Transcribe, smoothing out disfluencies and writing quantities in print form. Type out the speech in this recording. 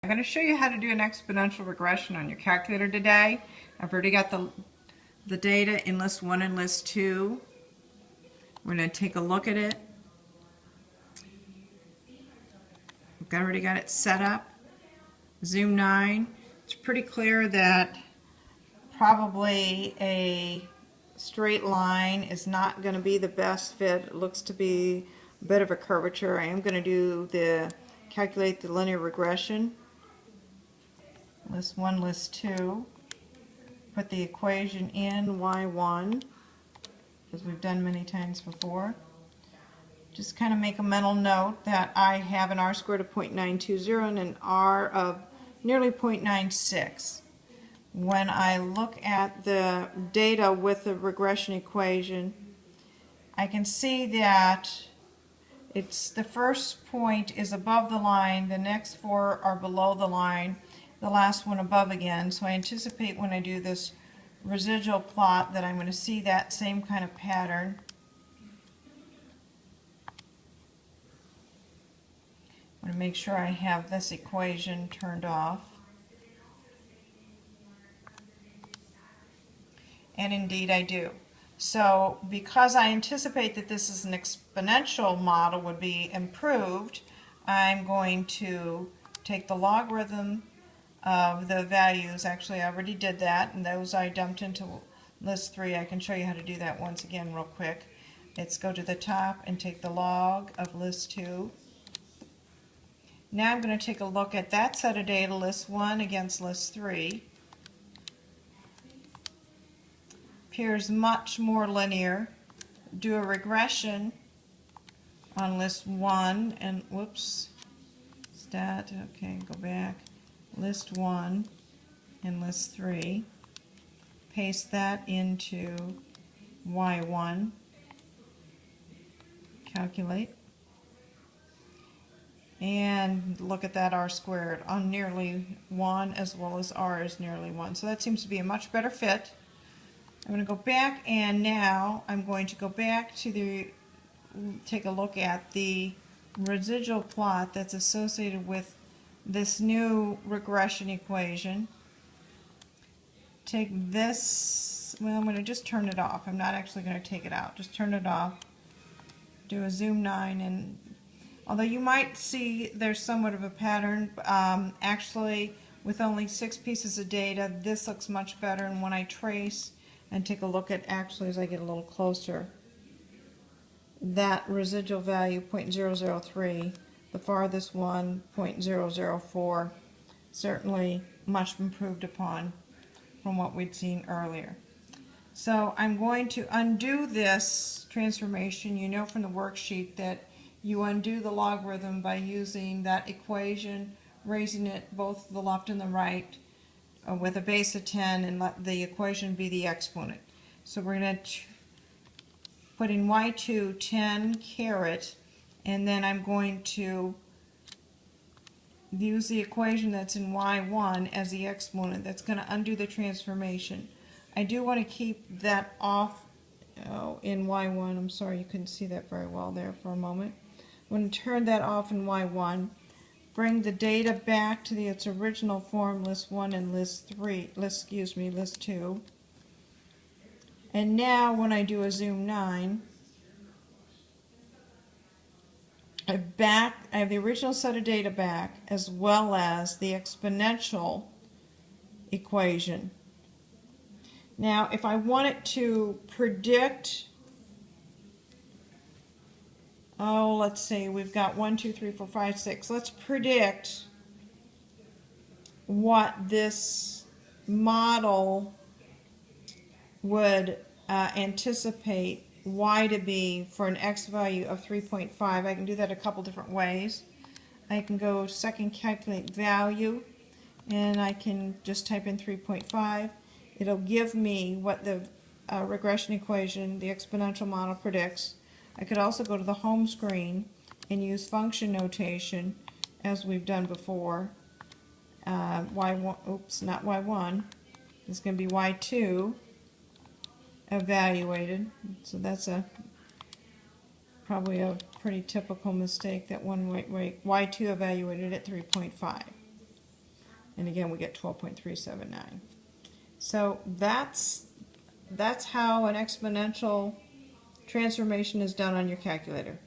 I'm going to show you how to do an exponential regression on your calculator today. I've already got the data in list 1 and list 2. We're going to take a look at it. I've already got it set up. Zoom 9. It's pretty clear that probably a straight line is not going to be the best fit. It looks to be a bit of a curvature. I am going to calculate the linear regression. List 1, list 2. Put the equation in y1, as we've done many times before. Just kind of make a mental note that I have an r squared of 0.920 and an r of nearly 0.96. When I look at the data with the regression equation, I can see that the first point is above the line, the next 4 are below the line, the last one above again. So I anticipate when I do this residual plot that I'm going to see that same kind of pattern. I'm going to make sure I have this equation turned off. And indeed I do. So because I anticipate that this is an exponential model would be improved, I'm going to take the logarithm of the values. Actually, I already did that, and those I dumped into list 3. I can show you how to do that once again real quick. Let's go to the top and take the log of list 2. Now I'm going to take a look at that set of data, list 1 against list 3. Appears much more linear. Do a regression on list 1 and whoops, stat, okay, go back. List 1 and list 3. Paste that into y1. Calculate. And look at that r squared on nearly 1 as well as r is nearly 1. So that seems to be a much better fit. I'm going to go back, and now I'm going to go back to take a look at the residual plot that's associated with this new regression equation. Take this, well, I'm going to just turn it off. I'm not actually going to take it out. Just turn it off. Do a zoom 9, and although you might see there's somewhat of a pattern, actually with only 6 pieces of data, this looks much better. And when I trace and take a look at, actually as I get a little closer, that residual value 0.003, the farthest one 0.004, certainly much improved upon from what we'd seen earlier. So I'm going to undo this transformation. You know from the worksheet that you undo the logarithm by using that equation, raising it both the left and the right with a base of 10, and let the equation be the exponent. So we're going to put in y2 10 caret, and then I'm going to use the equation that's in y1 as the exponent. That's going to undo the transformation. I do want to keep that off in y1. I'm sorry you couldn't see that very well there for a moment. I'm going to turn that off in y1. Bring the data back to its original form, list 1 and list 2. And now when I do a zoom 9, I have the original set of data back as well as the exponential equation. Now if I wanted to predict, let's see, we've got 1, 2, 3, 4, 5, 6. Let's predict what this model would anticipate y to be for an x value of 3.5. I can do that a couple different ways. I can go second calculate value, and I can just type in 3.5. It'll give me what the regression equation, the exponential model, predicts. I could also go to the home screen and use function notation as we've done before. Y1, oops, not y1. It's going to be y2 evaluated. So that's probably a pretty typical mistake, that one y2 evaluated at 3.5. And again, we get 12.379. So that's how an exponential transformation is done on your calculator.